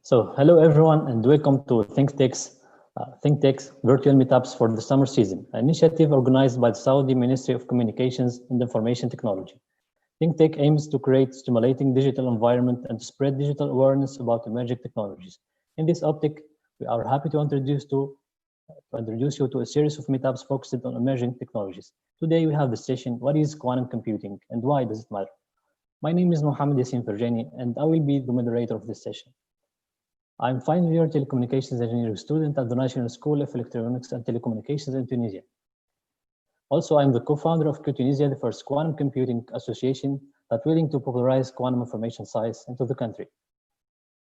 So, hello everyone, and welcome to ThinkTech's virtual meetups for the summer season, an initiative organized by the Saudi Ministry of Communications and Information Technology. ThinkTech aims to create stimulating digital environment and to spread digital awareness about emerging technologies. In this optic, we are happy to introduce you to a series of meetups focused on emerging technologies. Today we have the session, What is Quantum Computing and Why Does It Matter? My name is Mohammed Yassin Ferjani, and I will be the moderator of this session. I'm final year telecommunications engineering student at the National School of Electronics and Telecommunications in Tunisia. Also, I'm the co-founder of QTunisia, the first quantum computing association that willing to popularize quantum information science into the country.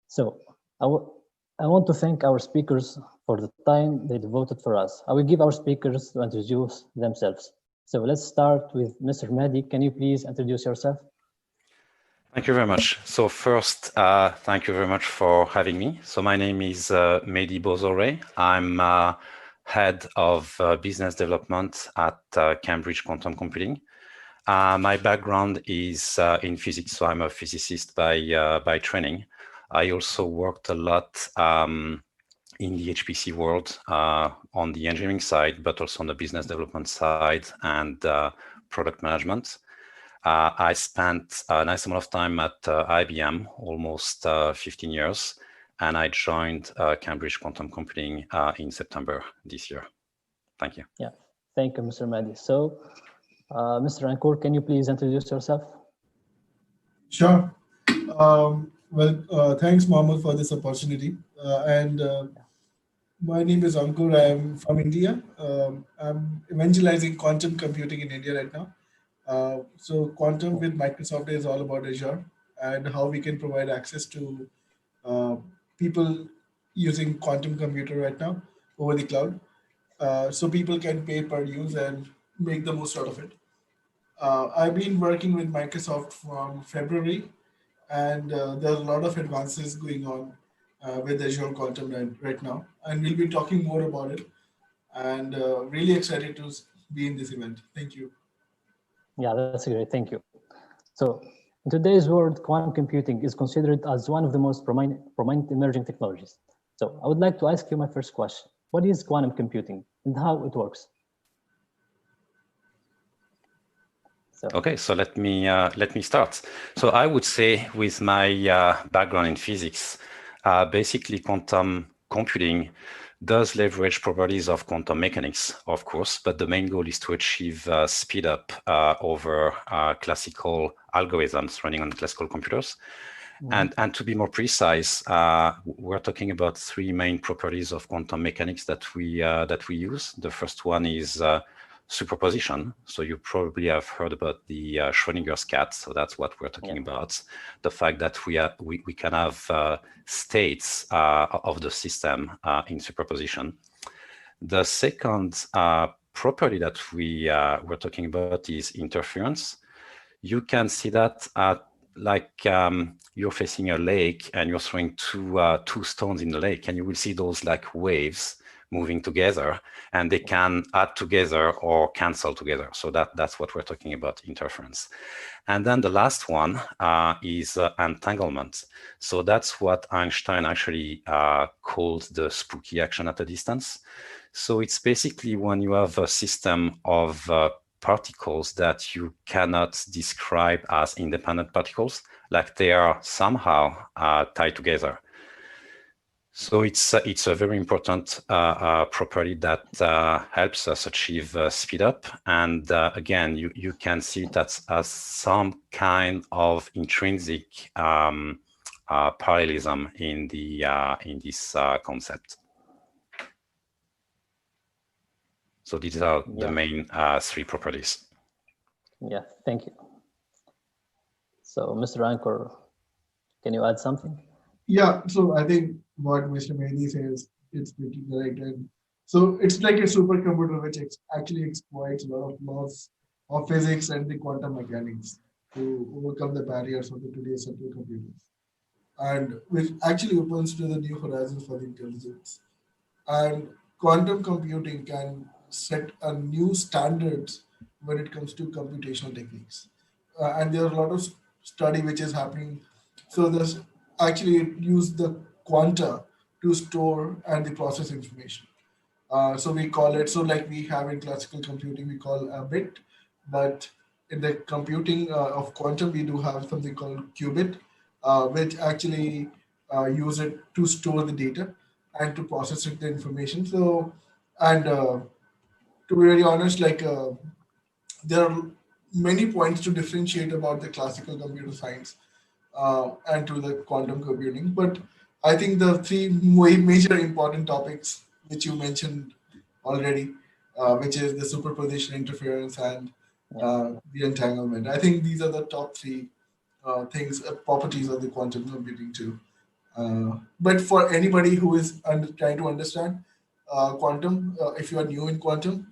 So I want to thank our speakers for the time they devoted for us. I will give our speakers to introduce themselves. So let's start with Mr. Mahdi. Can you please introduce yourself? Thank you very much. So first, thank you very much for having me. So my name is Mehdi Bozoré. I'm head of business development at Cambridge Quantum Computing. My background is in physics, so I'm a physicist by training. I also worked a lot in the HPC world on the engineering side, but also on the business development side and product management. I spent a nice amount of time at IBM, almost 15 years, and I joined Cambridge Quantum Computing in September this year. Thank you. Yeah, thank you, Mr. Mahdi. So, Mr. Ankur, can you please introduce yourself? Sure. Thanks, Mohammed, for this opportunity. My name is Ankur. I'm from India. I'm evangelizing quantum computing in India right now. So Quantum with Microsoft is all about Azure and how we can provide access to people using quantum computer right now over the cloud. So people can pay per use and make the most out of it. I've been working with Microsoft from February, and there's a lot of advances going on with Azure Quantum right now. And we'll be talking more about it, and really excited to be in this event. Thank you. Yeah, that's great. Thank you. So in today's world, quantum computing is considered as one of the most prominent emerging technologies. So I would like to ask you my first question. What is quantum computing and how it works? Okay, so let me start. So I would say with my background in physics, basically quantum computing does leverage properties of quantum mechanics, of course, but the main goal is to achieve speed up over classical algorithms running on classical computers. Mm-hmm. And to be more precise, we're talking about three main properties of quantum mechanics that we use. The first one is superposition. So you probably have heard about the Schrodinger's cat. So that's what we're talking about. The fact that we can have states of the system in superposition. The second property that we're talking about is interference. You can see that like you're facing a lake and you're throwing two stones in the lake, and you will see those like waves moving together, and they can add together or cancel together. So that's what we're talking about, interference. And then the last one is entanglement. So that's what Einstein actually called the spooky action at a distance. So it's basically when you have a system of particles that you cannot describe as independent particles, like they are somehow tied together. So it's a very important property that helps us achieve speed up. And again, you can see it as some kind of intrinsic parallelism in this concept. So these are the main three properties. Yeah, thank you. So, Mr. Ankur, can you add something? Yeah, so I think what Mr. Mehdi says, it's pretty correct. And so it's like a supercomputer which actually exploits a lot of laws of physics and the quantum mechanics to overcome the barriers of the today's supercomputers, and which actually opens to the new horizons for the intelligence. And quantum computing can set a new standards when it comes to computational techniques. And there are a lot of study which is happening. So there's actually use the quanta to store and the process information. So we call it, so like we have in classical computing, we call a bit, but in the computing of quantum, we do have something called qubit, which actually use it to store the data and to process it, the information. So, and to be very honest, like there are many points to differentiate about the classical computer science and to the quantum computing. But I think the three major important topics which you mentioned already, which is the superposition, interference, and the entanglement. I think these are the top three things, properties of the quantum computing too. But for anybody who is trying to understand quantum, if you are new in quantum,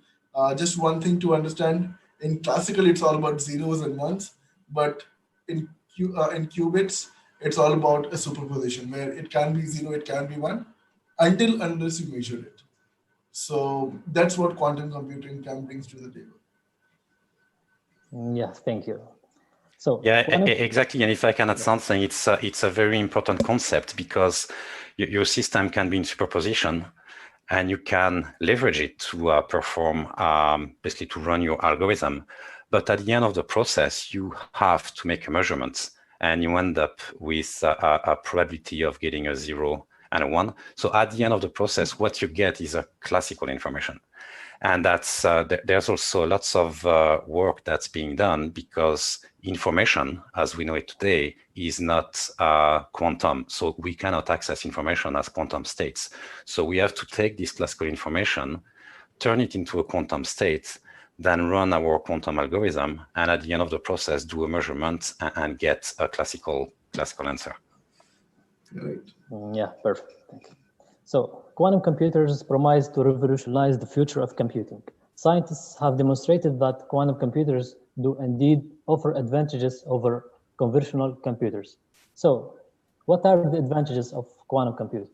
just one thing to understand: in classical, it's all about zeros and ones, but in qubits, it's all about a superposition where it can be zero, it can be one, unless you measure it. So that's what quantum computing can brings to the table. Yes, thank you. So yeah, exactly. And if I can add something, it's a very important concept because your system can be in superposition, and you can leverage it to perform, basically to run your algorithm. But at the end of the process, you have to make a measurement, and you end up with a probability of getting a 0 and a 1. So at the end of the process, what you get is a classical information. And that's there's also lots of work that's being done because information, as we know it today, is not quantum. So we cannot access information as quantum states. So we have to take this classical information, turn it into a quantum state, then run our quantum algorithm, and at the end of the process, do a measurement and get a classical answer. Right. Yeah, perfect. Thank you. So, quantum computers promise to revolutionize the future of computing. Scientists have demonstrated that quantum computers do indeed offer advantages over conventional computers. So, what are the advantages of quantum computing?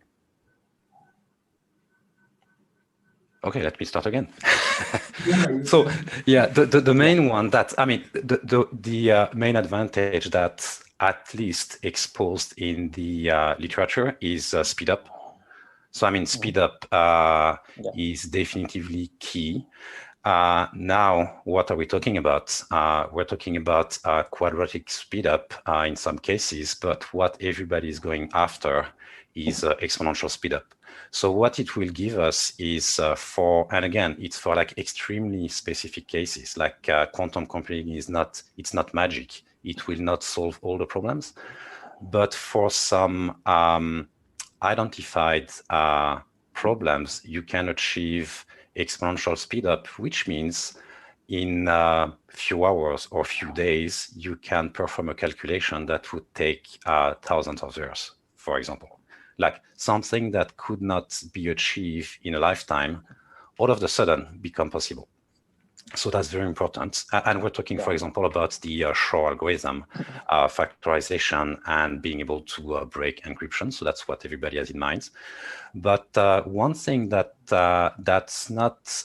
Okay, let me start again. Yeah, So, yeah, the main one that, I mean, the main advantage that's at least exposed in the literature is speed up. So, I mean, speed up is definitively key. Now, what are we talking about? We're talking about quadratic speed up in some cases, but what everybody is going after is exponential speed up. So what it will give us is and again, it's for like extremely specific cases, like quantum computing it's not magic. It will not solve all the problems, but for some identified problems, you can achieve exponential speed up, which means in a few hours or few days, you can perform a calculation that would take thousands of years, for example. Like something that could not be achieved in a lifetime, all of a sudden become possible. So that's very important. And we're talking, for example, about the Shor algorithm, factorization, and being able to break encryption. So that's what everybody has in mind. But one thing that that's not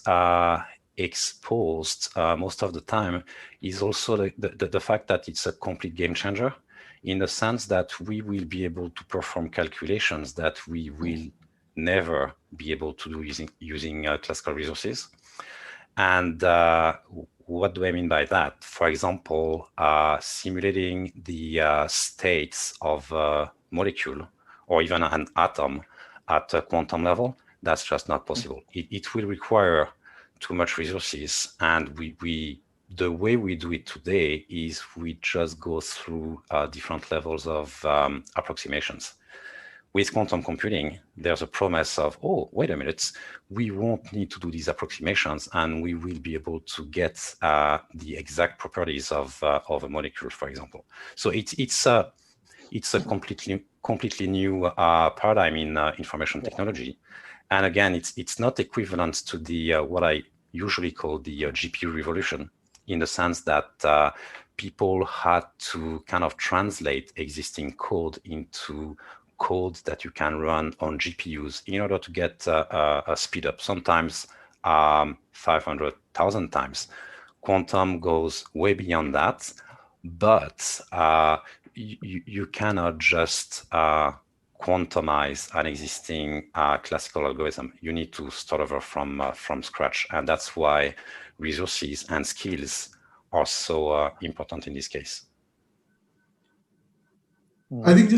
exposed most of the time is also the fact that it's a complete game changer, in the sense that we will be able to perform calculations that we will never be able to do using classical resources. And what do I mean by that? For example, simulating the states of a molecule or even an atom at a quantum level, that's just not possible. It will require too much resources, and the way we do it today is we just go through different levels of approximations. With quantum computing, there's a promise of, oh, wait a minute, we won't need to do these approximations, and we will be able to get the exact properties of a molecule, for example. So it's a completely new paradigm in information technology. And again, it's not equivalent to the what I usually call the GPU revolution, in the sense that people had to kind of translate existing code into code that you can run on GPUs in order to get a speed up, sometimes 500,000 times. Quantum goes way beyond that, but you cannot just quantumize an existing classical algorithm. You need to start over from scratch, and that's why resources and skills are so important in this case. I think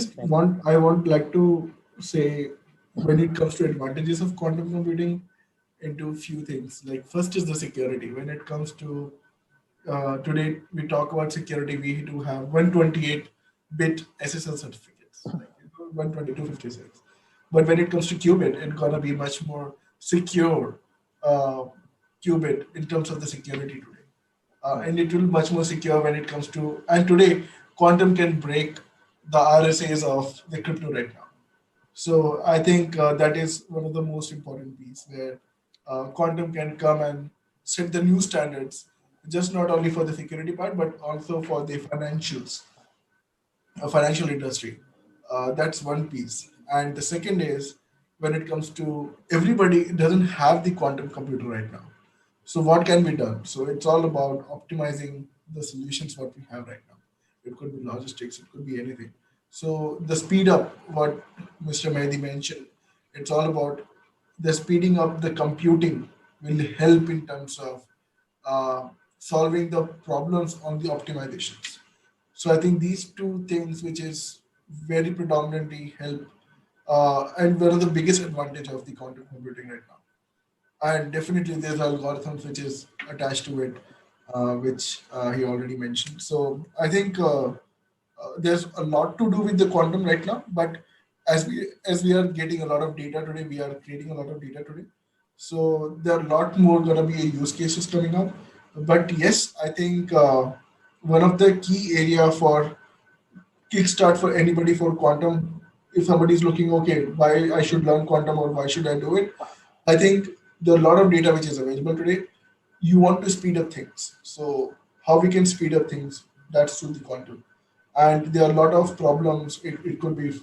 I want like to say, when it comes to advantages of quantum computing, into a few things. Like, first is the security. When it comes to today, we talk about security. We do have 128-bit SSL certificates, like 12256. But when it comes to qubit, it's gonna be much more secure qubit in terms of the security today, and it will be much more secure when it comes to. And today, quantum can break the RSAs of the crypto right now. So I think that is one of the most important piece where quantum can come and set the new standards, just not only for the security part, but also for the financial industry. That's one piece. And the second is, when it comes to, everybody doesn't have the quantum computer right now. So what can be done? So it's all about optimizing the solutions what we have right now. It could be logistics, it could be anything. So the speed up, what Mr. Mehdi mentioned, it's all about the speeding up the computing will help in terms of solving the problems on the optimizations. So I think these two things, which is very predominantly help, and one of the biggest advantage of the quantum computing right now. And definitely there's algorithms which is attached to it, which he already mentioned. So I think there's a lot to do with the quantum right now, but as we are getting a lot of data today, we are creating a lot of data today. So there are a lot more going to be use cases coming up. But yes, I think one of the key area for kickstart for anybody for quantum, if somebody is looking, okay, why I should learn quantum or why should I do it? I think there are a lot of data which is available today. You want to speed up things. So how we can speed up things? That's through the quantum. And there are a lot of problems. It could be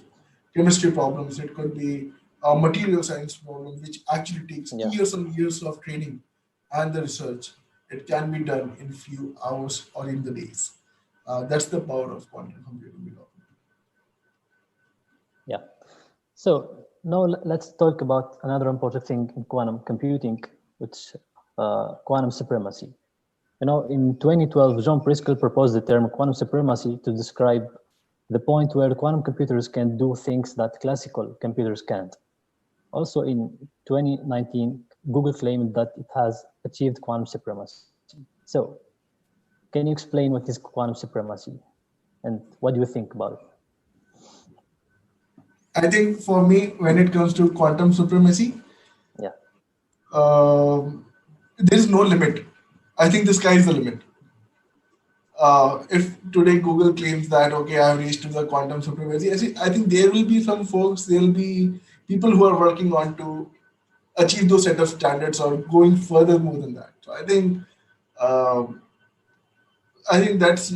chemistry problems. It could be material science problem, which actually takes years and years of training and the research. It can be done in few hours or in the days. That's the power of quantum computing. Yeah. So now let's talk about another important thing in quantum computing, which quantum supremacy. In 2012, John Priscilla proposed the term quantum supremacy to describe the point where quantum computers can do things that classical computers can't. Also in 2019, Google claimed that it has achieved quantum supremacy. So can you explain what is quantum supremacy and what do you think about it? I think for me, when it comes to quantum supremacy, there's no limit. I think the sky is the limit. If today Google claims that, okay, I have reached to the quantum supremacy, I think there will be some folks, there will be people who are working on to achieve those set of standards or going further more than that. So I think that's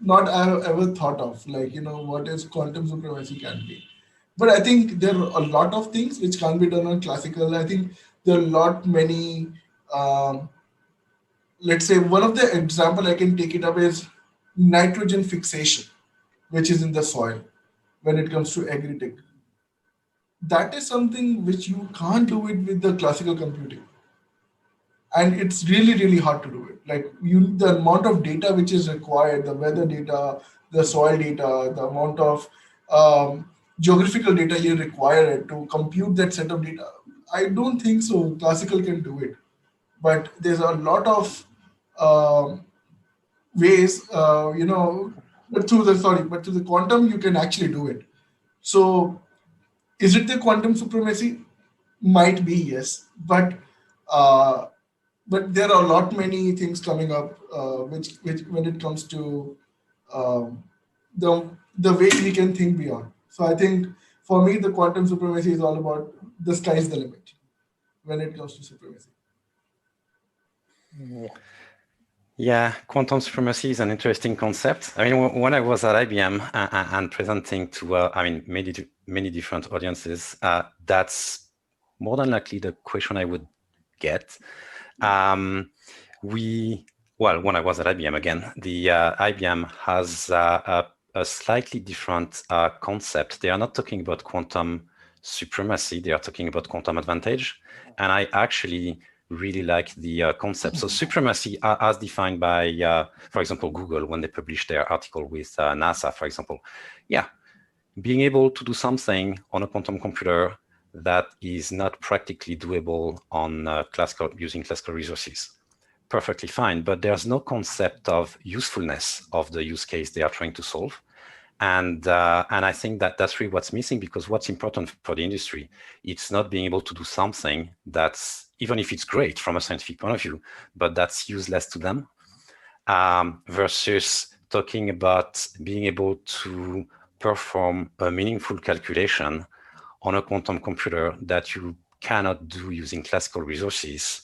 not I have ever thought of, like, what is quantum supremacy can be. But I think there are a lot of things which can be done on classical. I think there are a lot many, let's say one of the example I can take it up is nitrogen fixation, which is in the soil when it comes to agritech. That is something which you can't do it with the classical computing. And it's really, really hard to do it. Like the amount of data which is required, the weather data, the soil data, the amount of geographical data you require to compute that set of data. I don't think so classical can do it. But there's a lot of ways, but through the quantum, you can actually do it. So is it the quantum supremacy? Might be, yes. But there are a lot many things coming up, which when it comes to the way we can think beyond. So I think for me, the quantum supremacy is all about the sky's the limit when it comes to supremacy. Yeah, quantum supremacy is an interesting concept. I mean, when I was at IBM and presenting to, many different audiences, that's more than likely the question I would get. When I was at IBM again, the IBM has a a slightly different concept. They are not talking about quantum supremacy. They are talking about quantum advantage. And I actually really like the concept. So supremacy, as defined by, for example, Google, when they published their article with NASA, for example, yeah, being able to do something on a quantum computer that is not practically doable on using classical resources. Perfectly fine, but there's no concept of usefulness of the use case they are trying to solve. And I think that that's really what's missing, because what's important for the industry, it's not being able to do something that's, even if it's great from a scientific point of view, but that's useless to them, versus talking about being able to perform a meaningful calculation on a quantum computer that you cannot do using classical resources,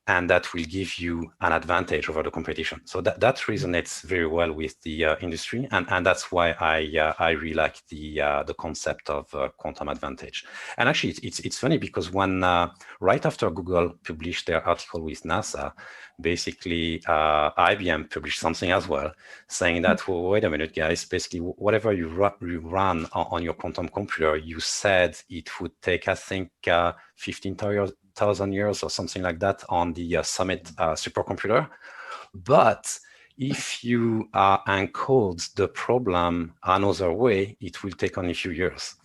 and that will give you an advantage over the competition. So that resonates very well with the industry, and that's why I really like the concept of quantum advantage. And actually, it's funny, because when right after Google published their article with NASA, basically IBM published something as well, saying that, well, wait a minute, guys, basically whatever you run on your quantum computer, you said it would take, I think, 15,000 years or something like that on the Summit supercomputer. But if you encode the problem another way, it will take only a few years.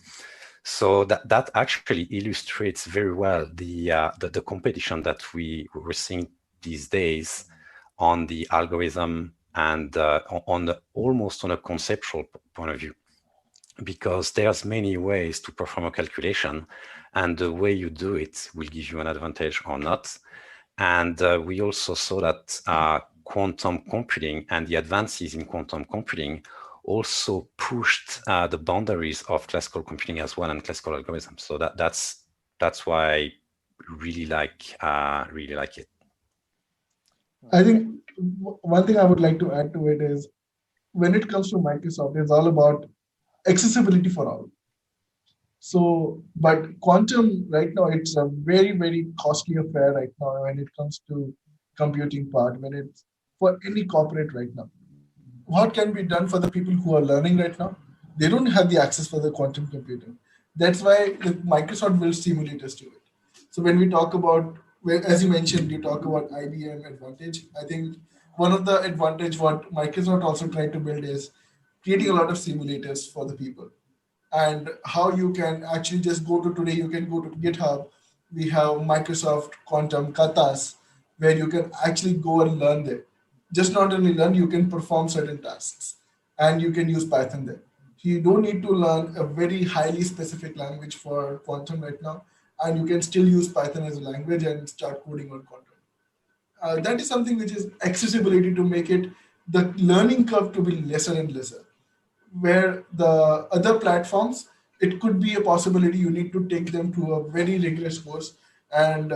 So that actually illustrates very well the competition that we're seeing these days on the algorithm and almost on a conceptual point of view, because there's many ways to perform a calculation, and the way you do it will give you an advantage or not. And we also saw that quantum computing and the advances in quantum computing also pushed the boundaries of classical computing as well, and classical algorithms. So that's why I really like it. I think one thing I would like to add to it is, when it comes to Microsoft, it's all about accessibility for all. So, but quantum right now, it's a very, very costly affair right now when it comes to computing part, when it's for any corporate right now. What can be done for the people who are learning right now? They don't have the access for the quantum computing. That's why Microsoft builds simulators to it. So when we talk about, well, as you mentioned, you talk about IBM advantage. I think one of the advantage what Microsoft also tried to build is creating a lot of simulators for the people, and how you can actually just go to today, you can go to GitHub. We have Microsoft Quantum Katas, where you can actually go and learn there. Just not only learn, you can perform certain tasks, and you can use Python there. You don't need to learn a very highly specific language for quantum right now, and you can still use Python as a language and start coding on quantum. That is something which is accessibility to make it the learning curve to be lesser and lesser, where the other platforms, it could be a possibility you need to take them to a very rigorous course, and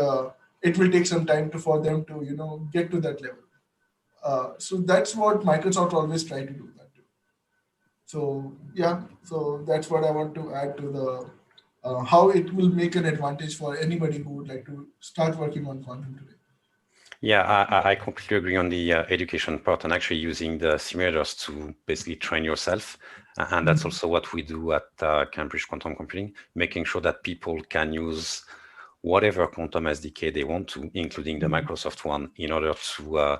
it will take some time for them to get to that level. So that's what Microsoft always try to do that too. So yeah, so that's what I want to add to the how it will make an advantage for anybody who would like to start working on quantum today. Yeah, I completely agree on the education part, and actually using the simulators to basically train yourself. And that's also what we do at Cambridge Quantum Computing, making sure that people can use whatever quantum SDK they want to, including the Microsoft one, in order to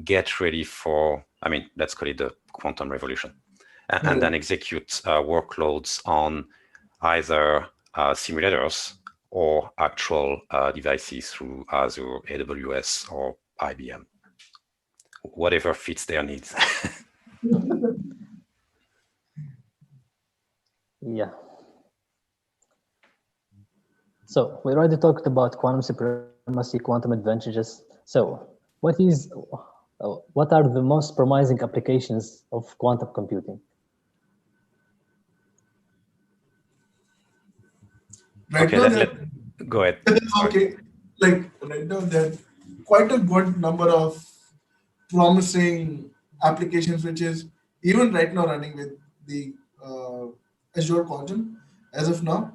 get ready for, I mean, let's call it the quantum revolution, and then execute workloads on either simulators or actual devices through Azure, AWS, or IBM, whatever fits their needs. Yeah. So we already talked about quantum supremacy, quantum advantages. So what are the most promising applications of quantum computing? Right Okay, now, go ahead. okay, like right now, there are quite a good number of promising applications, which is even right now running with the Azure Quantum as of now.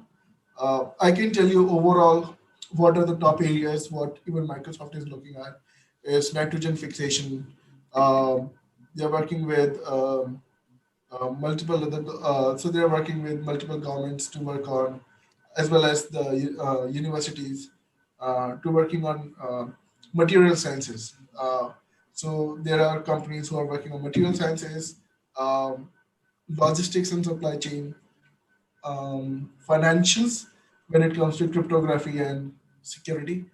I can tell you overall what are the top areas, what even Microsoft is looking at is nitrogen fixation. They're working with multiple other, so they're working with multiple governments to work on, as well as the universities, to working on material sciences. So there are companies who are working on material sciences, um, logistics and supply chain, financials when it comes to cryptography and security.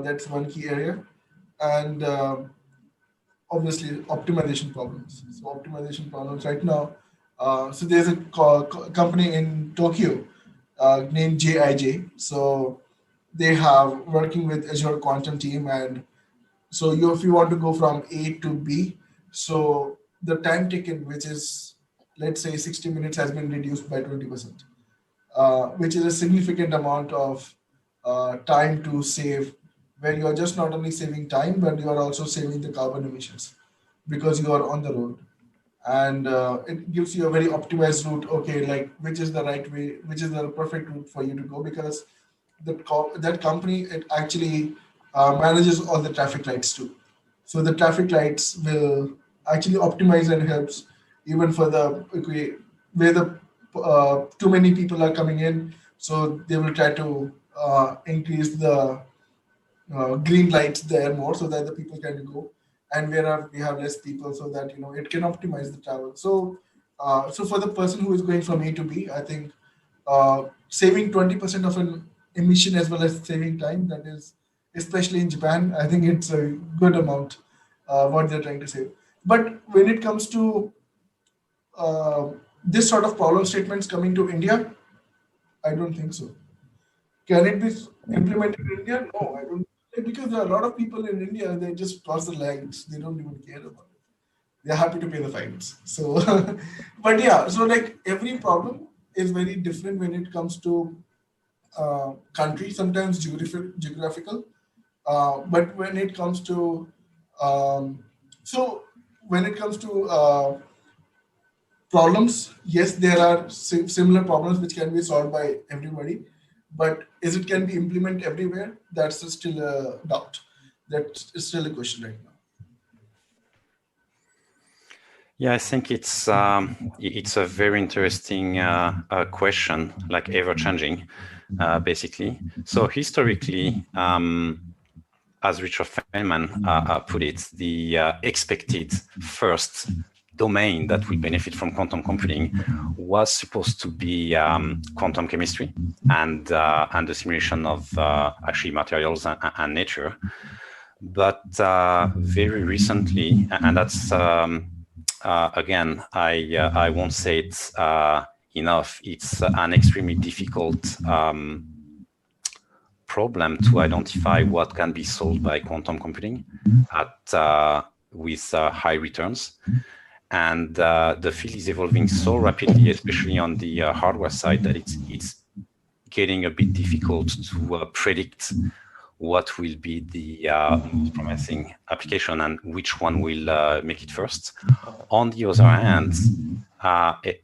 That's one key area. And obviously optimization problems. So optimization problems right now. So there's a company in Tokyo named JIJ. So they have working with Azure Quantum team, and so if you want to go from A to B, so the time taken, which is let's say 60 minutes, has been reduced by 20%, which is a significant amount of time to save, where you are just not only saving time, but you are also saving the carbon emissions because you are on the road. And it gives you a very optimized route. Okay, like which is the right way, which is the perfect route for you to go, because that company, it actually manages all the traffic lights too. So the traffic lights will actually optimize and helps even for the, okay, where the too many people are coming in. So they will try to increase the green lights there more so that the people can go, and where we have less people, so that it can optimize the travel. So so for the person who is going from A to B, I think saving 20% of an emission as well as saving time, that is, especially in Japan, I think it's a good amount what they're trying to save. But when it comes to this sort of problem statements coming to India, I don't think so. Can it be implemented in India? No, I don't. Because there are a lot of people in India, they just cross the lines. They don't even care about it. They're happy to pay the fines. So, but yeah, so like every problem is very different when it comes to country, sometimes geographical. But when it comes to, so when it comes to problems, yes, there are similar problems which can be solved by everybody, but is it can be implemented everywhere? That's still a doubt. That is still a question right now. Yeah, I think it's a very interesting question, like ever changing, basically. So historically, as Richard Feynman put it, the expected first domain that will benefit from quantum computing was supposed to be quantum chemistry and the simulation of actually materials and nature. But very recently, and that's again, I won't say it enough. It's an extremely difficult problem to identify what can be solved by quantum computing with high returns. And the field is evolving so rapidly, especially on the hardware side, that it's getting a bit difficult to predict what will be the most promising application and which one will make it first. On the other hand,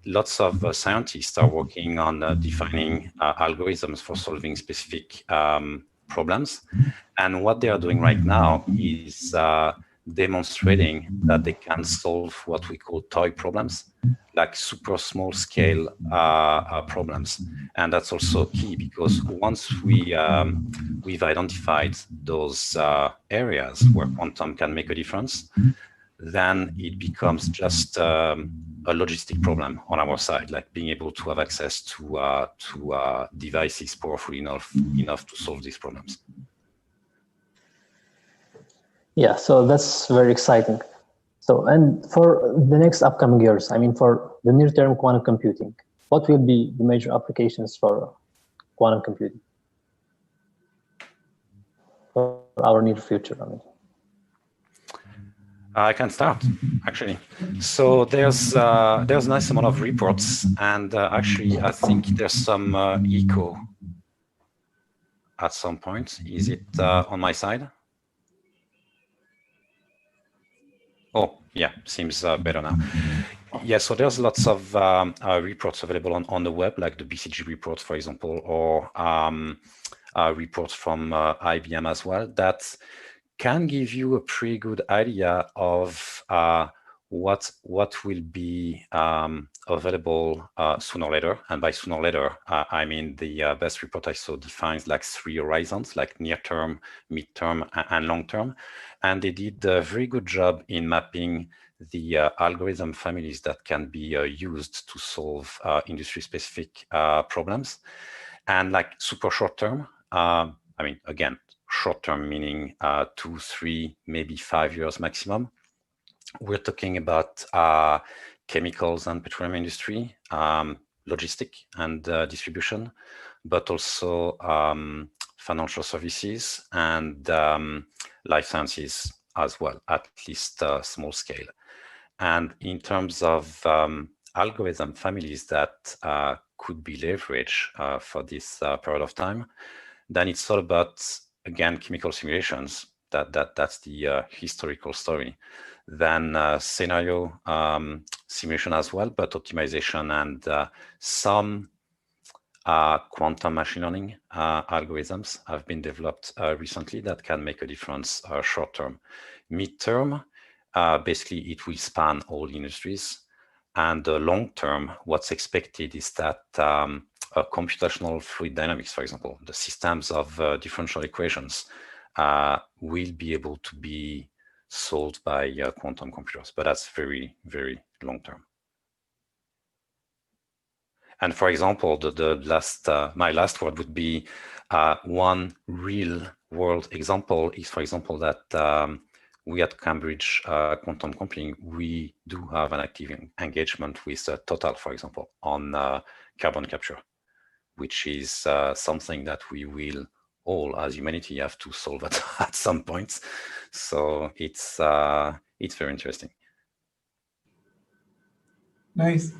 lots of scientists are working on defining algorithms for solving specific problems. And what they are doing right now is demonstrating that they can solve what we call toy problems, like super small scale problems. And that's also key, because once we've identified those areas where quantum can make a difference, then it becomes just a logistic problem on our side, like being able to have access to devices powerful enough to solve these problems. Yeah, so that's very exciting. So, and for the next upcoming years, I mean, for the near-term quantum computing, what will be the major applications for quantum computing for our near future? I mean, I can start, actually. So there's a nice amount of reports, and actually, I think there's some echo at some point. Is it on my side? Oh, yeah, seems better now. Yeah, so there's lots of reports available on the web, like the BCG report, for example, or reports from IBM as well, that can give you a pretty good idea of what will be available sooner or later. And by sooner or later, I mean the best report I saw defines like 3 horizons, like near term, mid-term, and long term. And they did a very good job in mapping the algorithm families that can be used to solve industry-specific problems. And like super short term, I mean, again, short term meaning 2, 3, maybe 5 years maximum. We're talking about chemicals and petroleum industry, logistic and distribution, but also financial services and life sciences as well, at least small scale. And in terms of algorithm families that could be leveraged for this period of time, then it's all about, again, chemical simulations. That's the historical story. Then scenario simulation as well, but optimization and some quantum machine learning algorithms have been developed recently that can make a difference short term. Mid-term, basically it will span all industries. And long term, what's expected is that computational fluid dynamics, for example, the systems of differential equations will be able to be solved by quantum computers, but that's very, very long term. And for example, my last word would be one real world example is, for example, that we at Cambridge Quantum Computing, we do have an active engagement with Total, for example, on carbon capture, which is something that we will all, as humanity, have to solve at some point. So it's very interesting. Nice.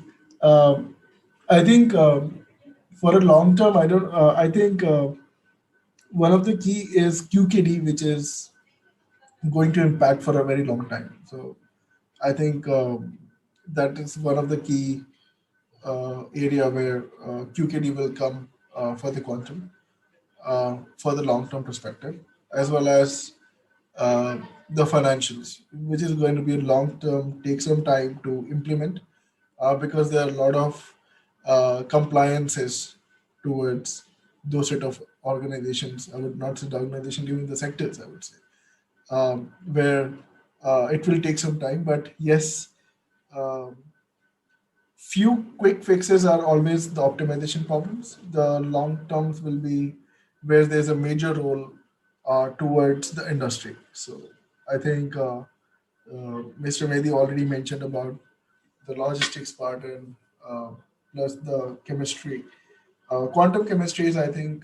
I think for a long term, I think one of the key is QKD, which is going to impact for a very long time. So I think that is one of the key area where QKD will come for the quantum for the long term perspective, as well as the financials, which is going to be long term, take some time to implement because there are a lot of compliances towards those sort of organizations. I would not say the organization, even the sectors, I would say, where it will take some time. But yes, few quick fixes are always the optimization problems. The long terms will be where there's a major role towards the industry. So I think Mr. Mehdi already mentioned about the logistics part and plus the chemistry. Quantum chemistry is, I think,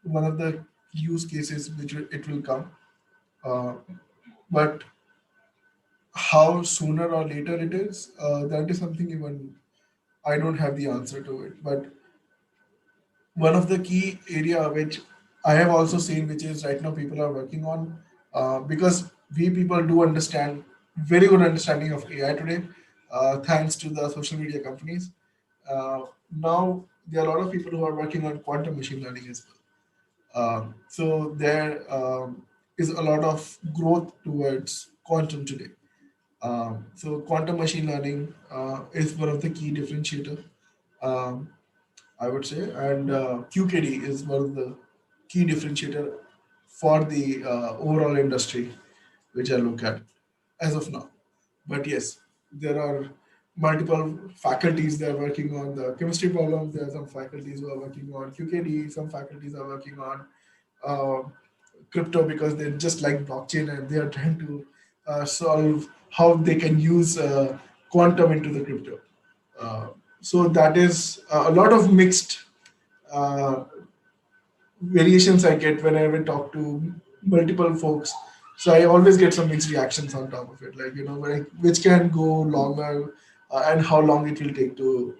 one of the use cases which it will come. But how sooner or later it is, that is something even I don't have the answer to it. But one of the key area which I have also seen, which is right now people are working on, because we people do understand very good understanding of AI today, thanks to the social media companies. Now there are a lot of people who are working on quantum machine learning as well. So there is a lot of growth towards quantum today. So quantum machine learning is one of the key differentiator. Um, I would say, and QKD is one of the key differentiator for the overall industry, which I look at as of now. But yes, there are multiple faculties that are working on the chemistry problems. There are some faculties who are working on QKD. Some faculties are working on uh, crypto because they just like blockchain and they are trying to solve how they can use quantum into the crypto. Uh, so that is a lot of mixed uh, variations I get when I ever talk to multiple folks. So I always get some mixed reactions on top of it, like which can go longer and how long it will take to,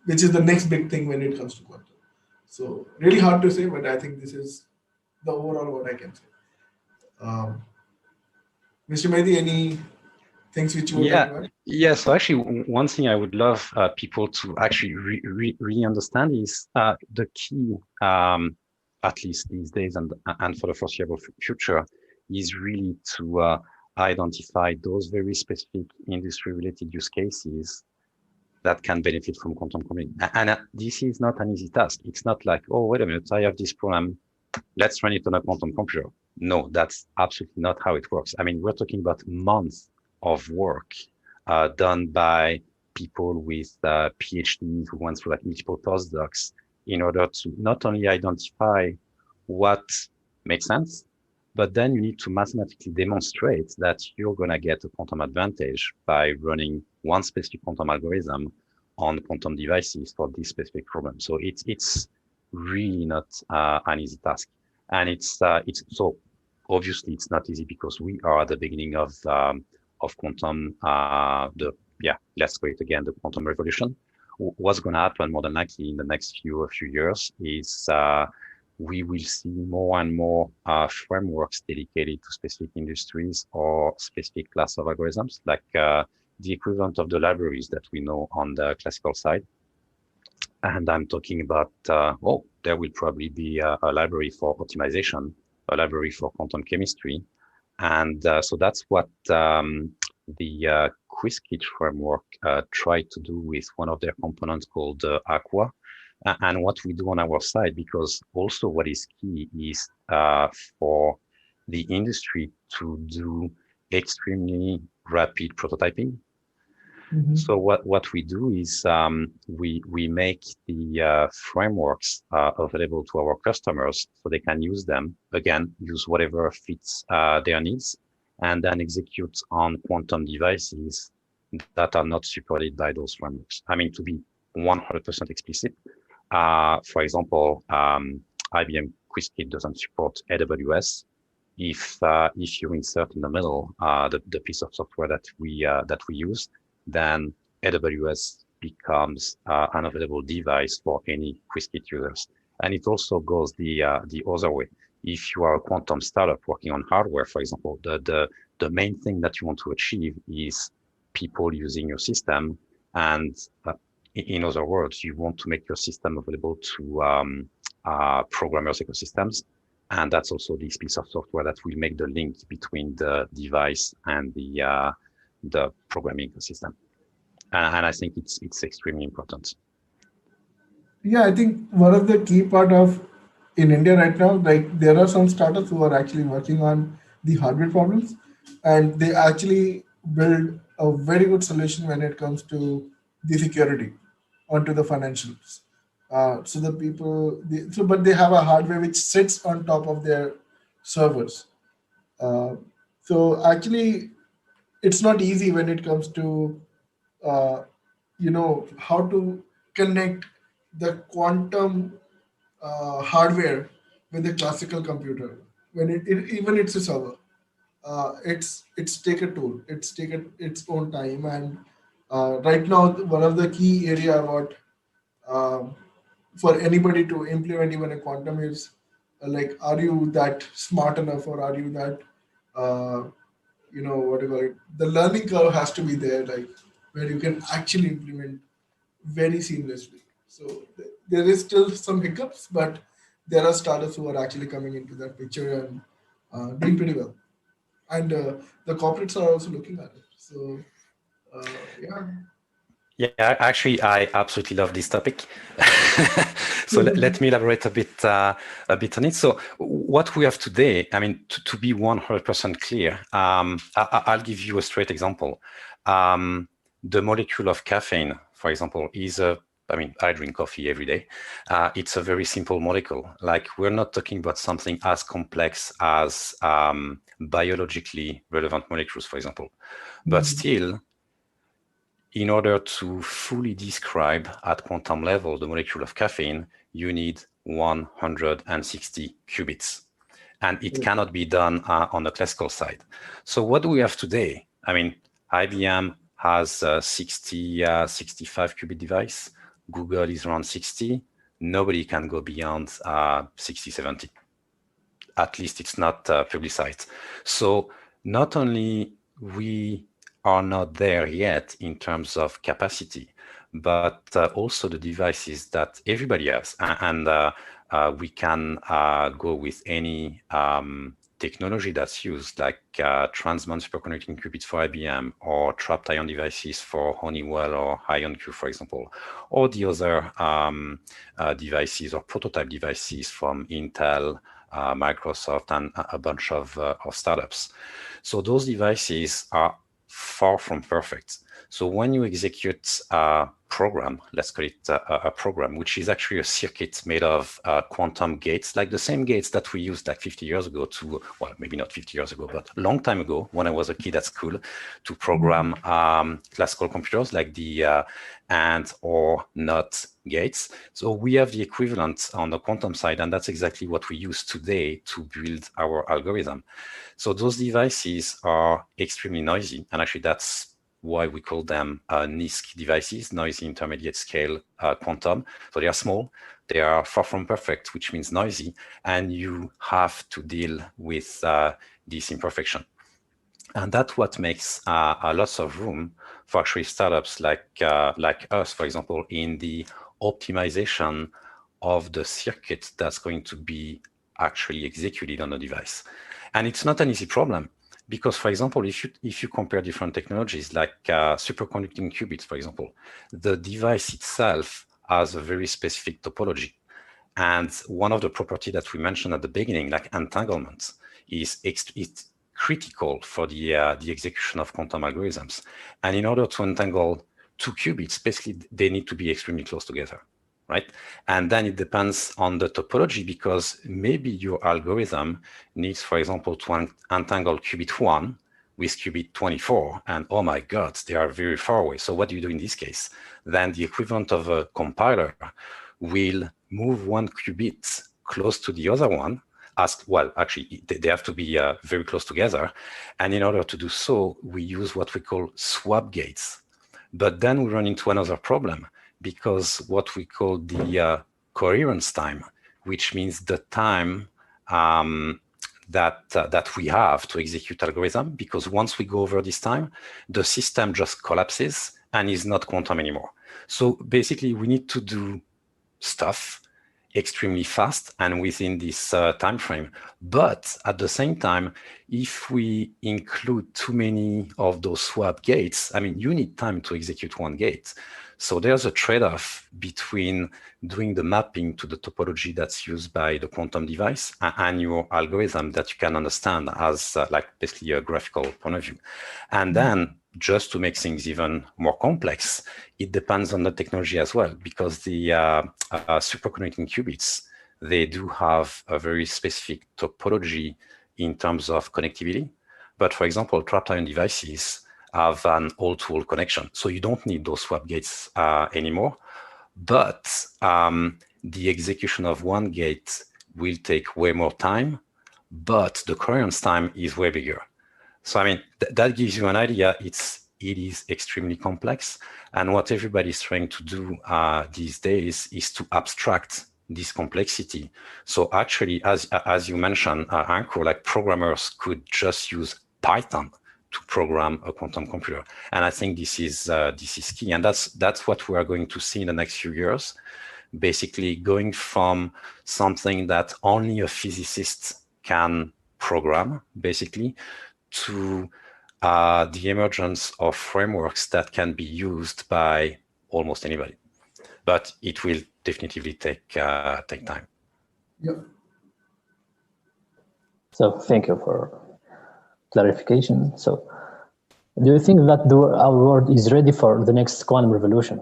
which is the next big thing when it comes to quantum. So really hard to say, but I think this is the overall what I can say. Mr. Mehdi, any things which you would like to add? Yeah. So actually, one thing I would love people to actually really understand is the key, at least these days and for the foreseeable future, is really to identify those very specific industry-related use cases that can benefit from quantum computing. And this is not an easy task. It's not like, oh, wait a minute, I have this problem, let's run it on a quantum computer. No, that's absolutely not how it works. I mean, we're talking about months of work done by people with PhDs who went through like multiple postdocs in order to not only identify what makes sense, but then you need to mathematically demonstrate that you're going to get a quantum advantage by running one specific quantum algorithm on quantum devices for this specific problem. So it's really not an easy task. And it's so obviously it's not easy because we are at the beginning of quantum, let's call it again, the quantum revolution. What's going to happen more than likely in the next few years is we will see more and more frameworks dedicated to specific industries or specific class of algorithms, like the equivalent of the libraries that we know on the classical side. And I'm talking about, there will probably be a library for optimization, a library for quantum chemistry. And so that's what the Qiskit framework tried to do with one of their components called Aqua. And what we do on our side, because also what is key is for the industry to do extremely rapid prototyping. Mm-hmm. So what we do is we make the frameworks available to our customers so they can use them, again, use whatever fits their needs, and then execute on quantum devices that are not supported by those frameworks. I mean, to be 100% explicit, for example, IBM Qiskit doesn't support AWS. If you insert in the middle the piece of software that we use, then AWS becomes an available device for any Qiskit users. And it also goes the other way. If you are a quantum startup working on hardware, for example, the main thing that you want to achieve is people using your system. And in other words, you want to make your system available to programmers' ecosystems. And that's also this piece of software that will make the link between the device and the programming ecosystem. And I think it's extremely important. Yeah, I think one of the key part of in India right now, like there are some startups who are actually working on the hardware problems, and they actually build a very good solution when it comes to the security onto the financials. So the people, but they have a hardware which sits on top of their servers. So actually, it's not easy when it comes to how to connect the quantum hardware with the classical computer. When even it's a server, it's take a tool. It's taken its own time, and right now one of the key area about for anybody to implement even a quantum is like, are you that smart enough, or are you that what do you call it? The learning curve has to be there, like where you can actually implement very seamlessly. So there is still some hiccups, but there are startups who are actually coming into that picture and doing pretty well. And the corporates are also looking at it. So yeah. Yeah, actually, I absolutely love this topic. So let me elaborate a bit on it. So what we have today, I mean, to be 100% clear, I'll give you a straight example. The molecule of caffeine, for example, is I drink coffee every day. It's a very simple molecule. Like, we're not talking about something as complex as biologically relevant molecules, for example. But still, in order to fully describe at quantum level the molecule of caffeine, you need 160 qubits. And it cannot be done on the classical side. So what do we have today? I mean, IBM has a 65 qubit device. Google is around 60. Nobody can go beyond 60, 70. At least it's not publicized. So not only we are not there yet in terms of capacity, but also the devices that everybody has. And we can go with any technology that's used, like transmon superconducting qubits for IBM, or trapped ion devices for Honeywell or IonQ, for example, or the other devices or prototype devices from Intel, Microsoft, and a bunch of startups. So those devices are far from perfect. So when you execute a program, let's call it a program, which is actually a circuit made of quantum gates, like the same gates that we used like 50 years ago to, well, maybe not 50 years ago, but a long time ago when I was a kid at school, to program classical computers like the AND or NOT gates. So we have the equivalent on the quantum side, and that's exactly what we use today to build our algorithm. So those devices are extremely noisy, and actually that's why we call them NISQ devices, noisy intermediate scale quantum. So they are small, they are far from perfect, which means noisy, and you have to deal with this imperfection. And that's what makes a lots of room for actually startups like us, for example, in the optimization of the circuit that's going to be actually executed on the device. And it's not an easy problem. Because, for example, if you compare different technologies like superconducting qubits, for example, the device itself has a very specific topology. And one of the properties that we mentioned at the beginning, like entanglement, is it's critical for the execution of quantum algorithms. And in order to entangle two qubits, basically, they need to be extremely close together. Right? And then it depends on the topology, because maybe your algorithm needs, for example, to untangle qubit 1 with qubit 24, and oh my God, they are very far away. So what do you do in this case? Then the equivalent of a compiler will move one qubit close to the other one, actually, they have to be very close together. And in order to do so, we use what we call swap gates. But then we run into another problem, because what we call the coherence time, which means the time that we have to execute algorithm, because once we go over this time, the system just collapses and is not quantum anymore. So basically, we need to do stuff extremely fast and within this time frame. But at the same time, if we include too many of those swap gates, I mean, you need time to execute one gate. So there's a trade-off between doing the mapping to the topology that's used by the quantum device and your algorithm that you can understand as like basically a graphical point of view. And then just to make things even more complex, it depends on the technology as well, because the superconducting qubits, they do have a very specific topology in terms of connectivity. But for example, trapped ion devices have an all-to-all connection. So you don't need those swap gates anymore. But the execution of one gate will take way more time, but the coherence time is way bigger. So, I mean, that gives you an idea. It is extremely complex. And what everybody's trying to do these days is to abstract this complexity. So actually, as you mentioned, Ankur, like programmers could just use Python to program a quantum computer. And I think this is key. And that's what we are going to see in the next few years, basically going from something that only a physicist can program, basically, to the emergence of frameworks that can be used by almost anybody. But it will definitively take time. Yep. So thank you for clarification. So do you think that our world is ready for the next quantum revolution?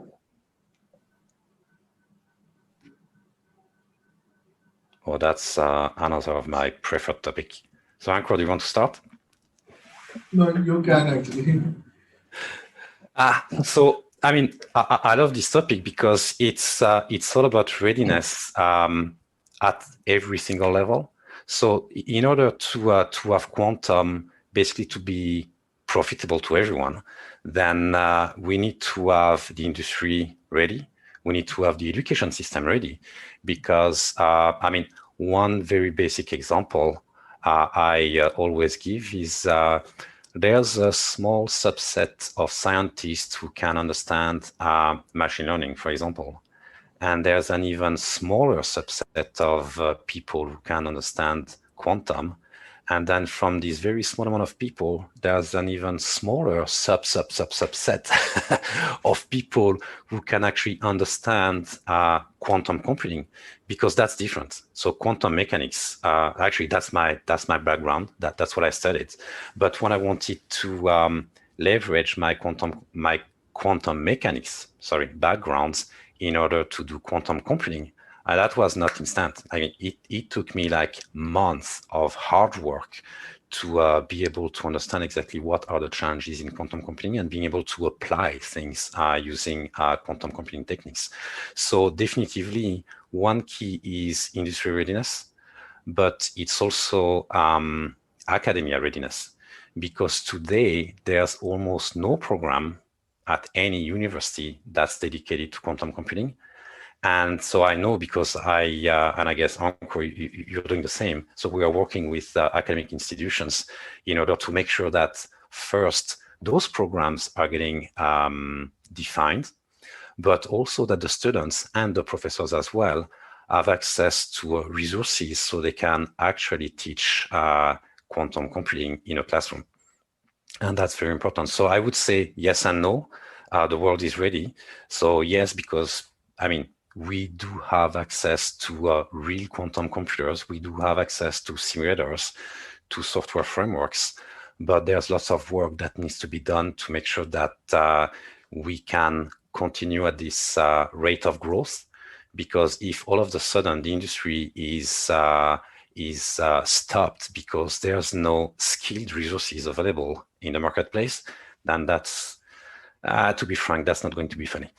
Well, that's another of my preferred topic. So Ankur, do you want to start? No, you can actually. So, I mean, I love this topic because it's all about readiness at every single level. So in order to have quantum basically to be profitable to everyone, then we need to have the industry ready. We need to have the education system ready, because I mean, one very basic example I always give is there's a small subset of scientists who can understand machine learning, for example. And there's an even smaller subset of people who can understand quantum. And then from this very small amount of people, there's an even smaller subset of people who can actually understand quantum computing, because that's different. So quantum mechanics, actually, that's my background. That's what I studied. But when I wanted to leverage my quantum mechanics, backgrounds in order to do quantum computing, that was not instant. I mean, it took me like months of hard work to be able to understand exactly what are the challenges in quantum computing and being able to apply things using quantum computing techniques. So definitively, one key is industry readiness, but it's also academia readiness, because today there's almost no program at any university that's dedicated to quantum computing. And so I know, because and I guess, Ankur, you're doing the same. So we are working with academic institutions in order to make sure that first, those programs are getting defined, but also that the students and the professors as well have access to resources so they can actually teach quantum computing in a classroom. And that's very important. So I would say yes and no. The world is ready. So yes, because I mean, we do have access to real quantum computers. We do have access to simulators, to software frameworks, but there's lots of work that needs to be done to make sure that we can continue at this rate of growth. Because if all of a sudden the industry is stopped because there's no skilled resources available in the marketplace, then that's, to be frank, that's not going to be funny.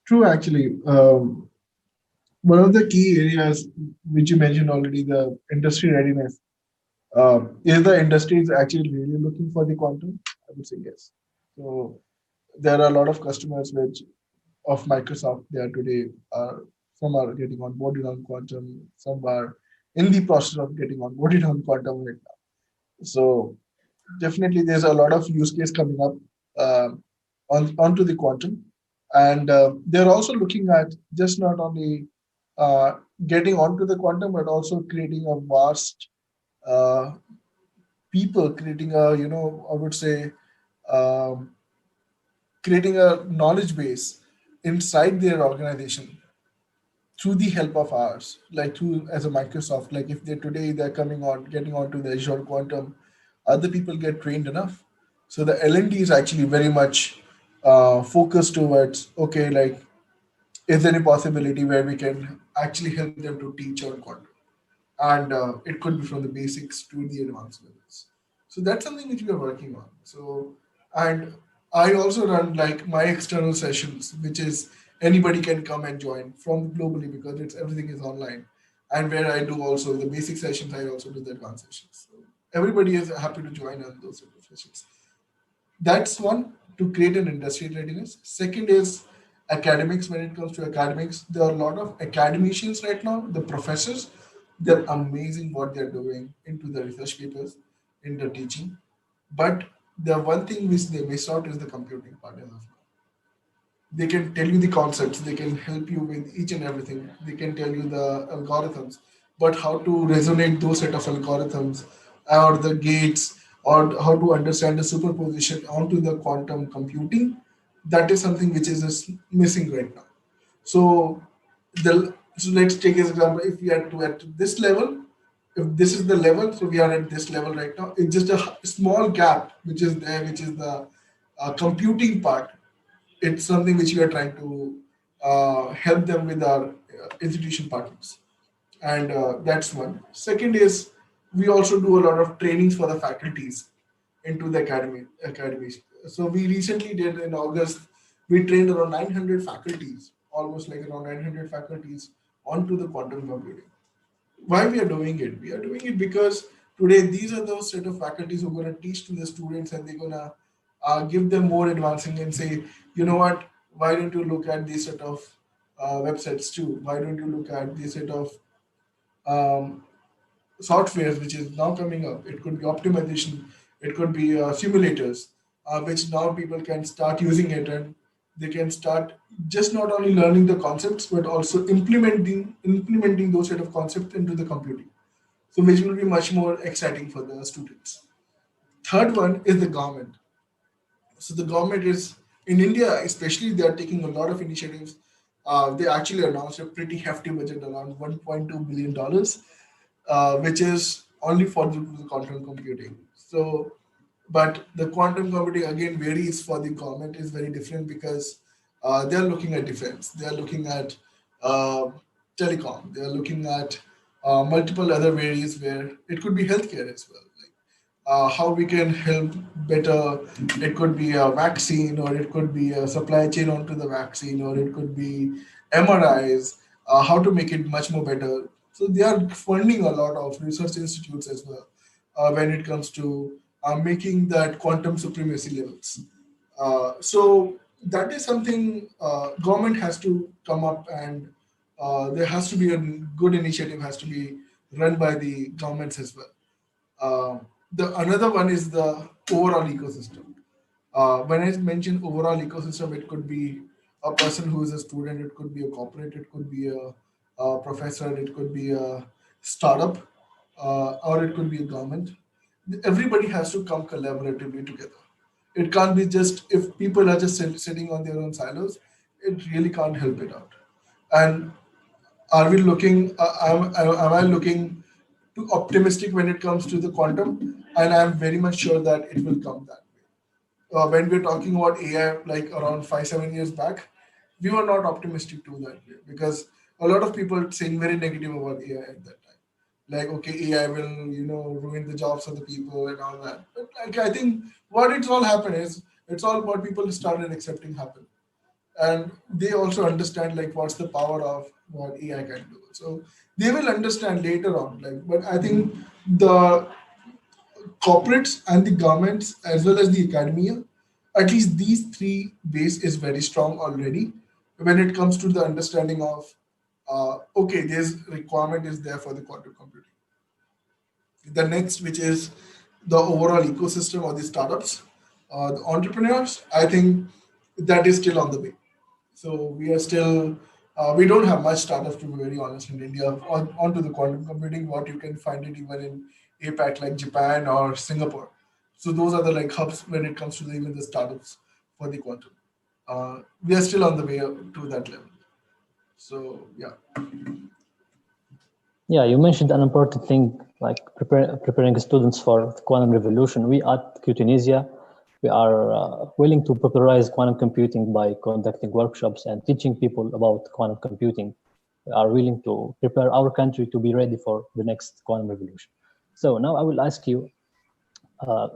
True, actually. One of the key areas which you mentioned already, the industry readiness. Is the industry is actually really looking for the quantum? I would say yes. So there are a lot of customers which of Microsoft there today are, some are getting onboarded on quantum, some are in the process of getting onboarded on quantum right now. So definitely there's a lot of use case coming up onto the quantum, and they're also looking at just not only getting onto the quantum, but also creating a vast creating a, I would say, um, creating a knowledge base inside their organization through the help of ours, like through as a Microsoft. Like if they today they're coming on, getting onto the Azure Quantum, other people get trained enough. So the L&D is actually very much focused towards, okay, like, is there any possibility where we can actually help them to teach on quantum? And it could be from the basics to the advanced levels. So that's something which we are working on. So, and I also run like my external sessions, which is anybody can come and join from globally, because it's everything is online, and where I do also the basic sessions, I also do the advanced sessions. So everybody is happy to join on those sort of sessions. That's one, to create an industry readiness. Second is academics. When it comes to academics, there are a lot of academicians right now, the professors. They're amazing what they're doing into the research papers, in the teaching. But the one thing which they miss out is the computing part as of now. They can tell you the concepts, they can help you with each and everything, they can tell you the algorithms, but how to resonate those set of algorithms, or the gates, or how to understand the superposition onto the quantum computing, that is something which is just missing right now. So so let's take as example, if we are to at this level, if this is the level, so we are at this level right now, it's just a small gap which is there, which is the computing part. It's something which we are trying to help them with our institution partners, and that's one. Second is, we also do a lot of trainings for the faculties into the academies. So we recently did in August, we trained around 900 faculties, almost like around 900 faculties onto the quantum computing. Why we are doing it? We are doing it because today these are those set of faculties who are going to teach to the students, and they're going to give them more advancing and say, you know what, why don't you look at these set of websites too? Why don't you look at this set of um, softwares which is now coming up? It could be optimization, it could be simulators, which now people can start using it, and they can start just not only learning the concepts, but also implementing those set of concepts into the computing. So which will be much more exciting for the students. Third one is the government. So the government is in India, especially, they are taking a lot of initiatives. They actually announced a pretty hefty budget around $1.2 billion, which is only for the quantum computing. So, but the quantum computing again varies for the government is very different because they are looking at defense, they are looking at uh, telecom, they are looking at multiple other areas where it could be healthcare as well. Like how we can help better. It could be a vaccine, or it could be a supply chain onto the vaccine, or it could be MRIs, how to make it much more better. So they are funding a lot of research institutes as well when it comes to making that quantum supremacy levels. So that is something government has to come up, and there has to be a good initiative has to be run by the governments as well. The another one is the overall ecosystem. When I mention overall ecosystem, it could be a person who is a student, it could be a corporate, it could be a professor, it could be a startup, or it could be a government. Everybody has to come collaboratively together. It can't be just if people are just sitting on their own silos, it really can't help it out. And are we looking, am I looking too optimistic when it comes to the quantum? And I'm very much sure that it will come that way. When we're talking about AI, like around 5, 7 years back, we were not optimistic to that way because a lot of people saying very negative about AI at that time. Like, okay, AI will, ruin the jobs of the people and all that. But like, I think what it's all happened is it's all about people started accepting happen, and they also understand like what's the power of what AI can do. So they will understand later on. Like, but I think the corporates and the governments as well as the academia, at least these three base is very strong already when it comes to the understanding of okay, there's requirement is there for the quantum computing. The next, which is the overall ecosystem or the startups, the entrepreneurs, I think that is still on the way. So we are still, we don't have much startups to be very honest in India onto the quantum computing. What you can find it even in APAC like Japan or Singapore. So those are the like hubs when it comes to even the startups for the quantum. We are still on the way to that level. So yeah. Yeah, you mentioned an important thing like preparing students for the quantum revolution. We at Q Tunisia, we are willing to popularize quantum computing by conducting workshops and teaching people about quantum computing. We are willing to prepare our country to be ready for the next quantum revolution. So now I will ask you a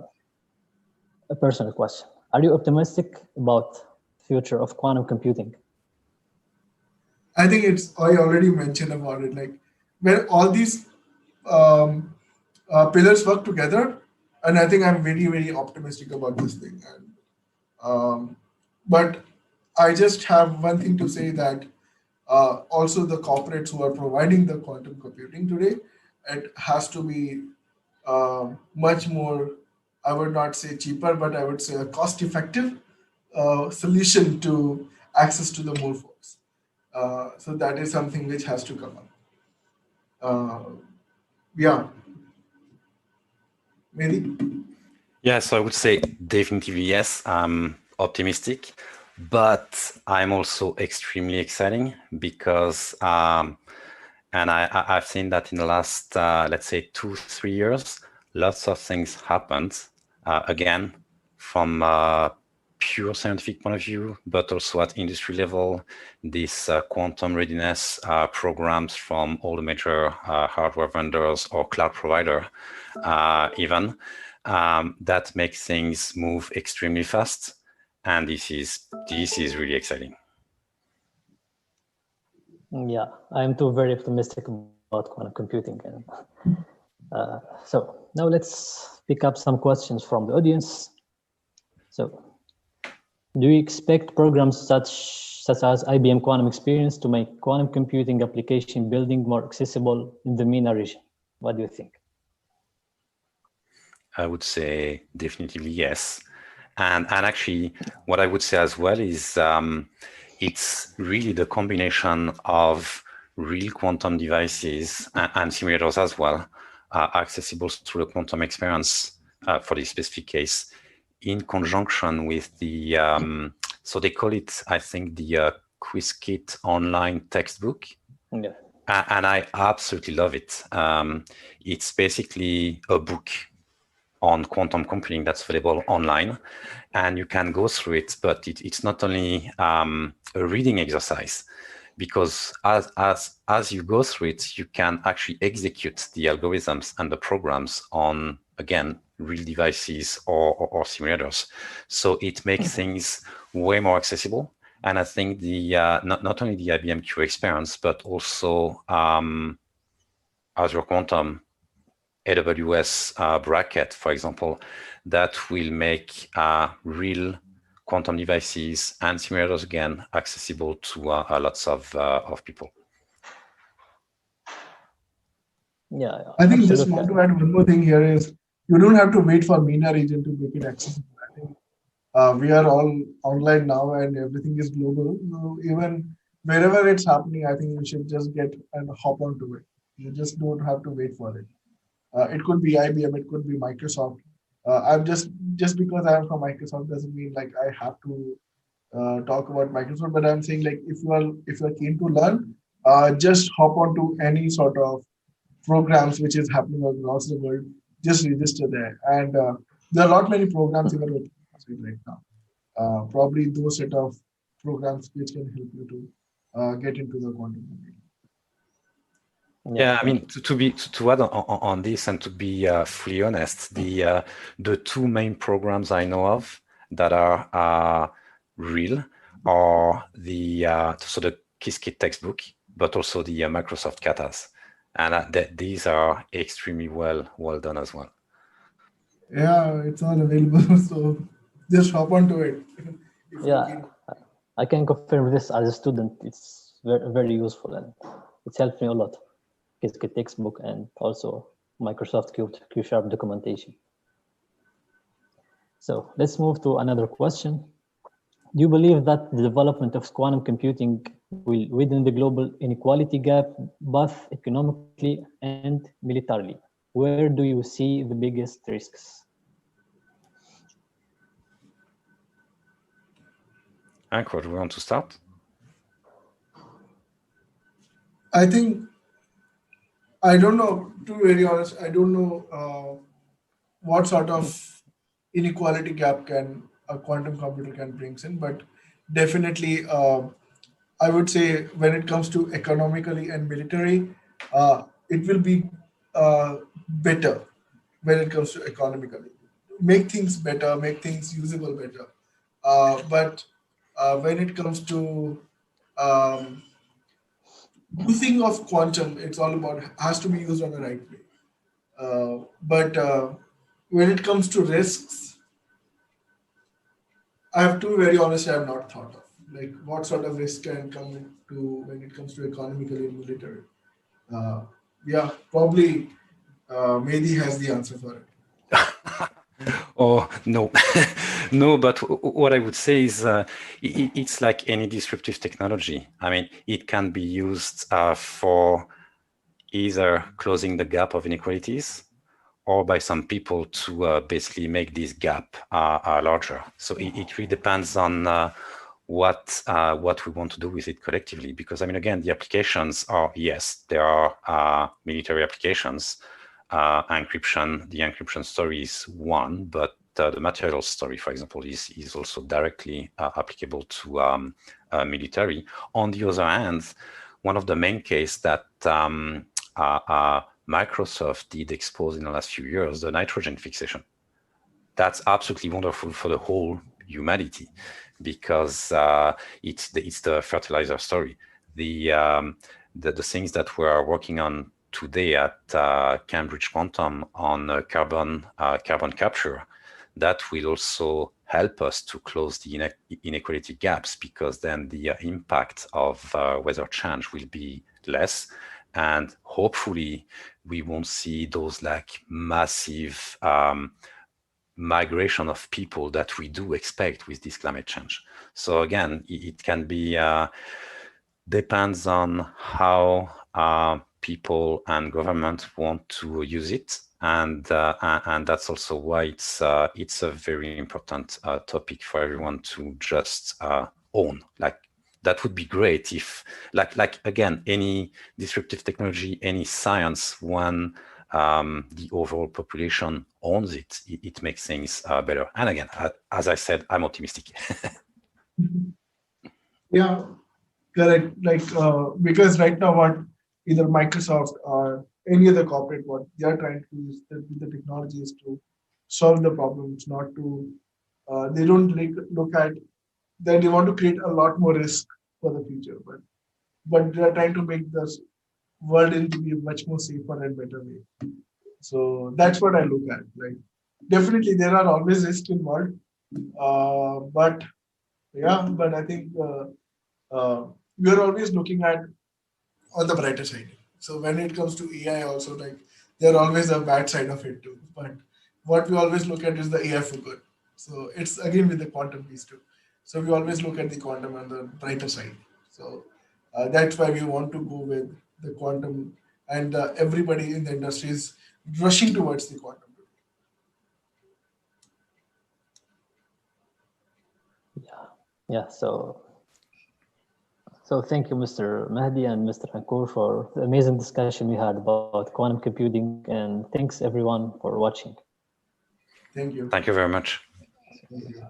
personal question. Are you optimistic about the future of quantum computing? I think I already mentioned about it, like where all these um, pillars work together. And I think I'm very, very optimistic about this thing. And but I just have one thing to say that also the corporates who are providing the quantum computing today, it has to be much more, I would not say cheaper, but I would say a cost effective solution to access to the more folks. So that is something which has to come up. Yeah, maybe. Yeah, so I would say definitely yes. I'm optimistic, but I'm also extremely exciting because, and I've seen that in the last, let's say 2-3 years, lots of things happened. Again, from pure scientific point of view, but also at industry level, this quantum readiness programs from all the major hardware vendors or cloud provider even. That makes things move extremely fast, and this is really exciting. Yeah, I am too very optimistic about quantum computing. And so now let's pick up some questions from the audience. So, do you expect programs such as IBM Quantum Experience to make quantum computing application building more accessible in the MENA region? What do you think? I would say definitely yes. And actually, what I would say as well is it's really the combination of real quantum devices and simulators as well, accessible through the quantum experience for this specific case, in conjunction with the, so they call it, I think, the QuizKit online textbook. Yeah. And I absolutely love it. It's basically a book on quantum computing that's available online, and you can go through it, but it's not only a reading exercise, because as you go through it, you can actually execute the algorithms and the programs on, again, real devices or simulators. So it makes things way more accessible. And I think the not only the IBM Q experience, but also Azure Quantum, AWS bracket, for example, that will make real quantum devices and simulators, again, accessible to lots of people. Yeah, I think absolutely. just want to add one more thing here is you don't have to wait for MENA region to make it accessible. I think we are all online now and everything is global. So even wherever it's happening, I think you should just get and hop onto it. You just don't have to wait for it. It could be IBM, it could be Microsoft. I'm just because I'm from Microsoft doesn't mean like I have to talk about Microsoft, but I'm saying like if you are keen to learn, just hop onto any sort of programs which is happening across the world. Just register there, and there are a lot many programs even with right now. Probably those set of programs which can help you to get into the quantum computing. Yeah, I mean, to add on this and to be fully honest, the two main programs I know of that are real are the QuizKit textbook, but also the Microsoft katas, and these are extremely well done as well. Yeah, it's all available, so just hop onto it. Yeah, I can confirm this as a student. It's very, very useful and it's helped me a lot. QuizKit textbook and also Microsoft Q Sharp documentation. So let's move to another question. Do you believe that the development of quantum computing will widen the global inequality gap, both economically and militarily? Where do you see the biggest risks? Ankur, do we want to start? I think, I don't know, to be very honest, I don't know what sort of inequality gap can a quantum computer can brings in, but definitely I would say when it comes to economically and military, it will be better when it comes to economically. Make things better, make things usable better. But when it comes to using of quantum, it's all about has to be used on the right way. But when it comes to risks, I have to be very honest, I have not thought of like what sort of risk can come to when it comes to economically and military. Yeah, probably Mehdi has the answer for it. Oh, no. No, but what I would say is it's like any disruptive technology. I mean, it can be used for either closing the gap of inequalities or by some people to basically make this gap larger. So it really depends on what we want to do with it collectively. Because, I mean, again, the applications are, yes, there are military applications. Encryption, the encryption story is one, but the material story, for example, is also directly applicable to military. On the other hand, one of the main cases that Microsoft did expose in the last few years, the nitrogen fixation. That's absolutely wonderful for the whole humanity because it's the fertilizer story. The things that we are working on today at Cambridge Quantum on carbon capture, that will also help us to close the inequality gaps because then the impact of weather change will be less. And hopefully we won't see those like massive migration of people that we do expect with this climate change. So again, it can be, depends on how people and government want to use it. And that's also why it's a very important topic for everyone to just own. Like, that would be great if, like again, any disruptive technology, any science, when the overall population owns it, it makes things better. And again, as I said, I'm optimistic. Yeah, correct. Like, because right now, what either Microsoft or any other corporate, what they are trying to do is the technology is to solve the problems, not to, they don't look at that they want to create a lot more risk for the future, but they are trying to make this world into be a much more safer and better way. So that's what I look at. Like, definitely there are always risks involved, but yeah, but I think we are always looking at on the brighter side. So when it comes to AI, also, like, there are always a bad side of it too. But what we always look at is the AI for good. So it's again with the quantum piece too. So we always look at the quantum on the brighter side. So that's why we want to go with the quantum, and everybody in the industry is rushing towards the quantum. Yeah. So thank you, Mr. Mahdi and Mr. Ankur, for the amazing discussion we had about quantum computing, and thanks everyone for watching. Thank you. Thank you very much. Thank you.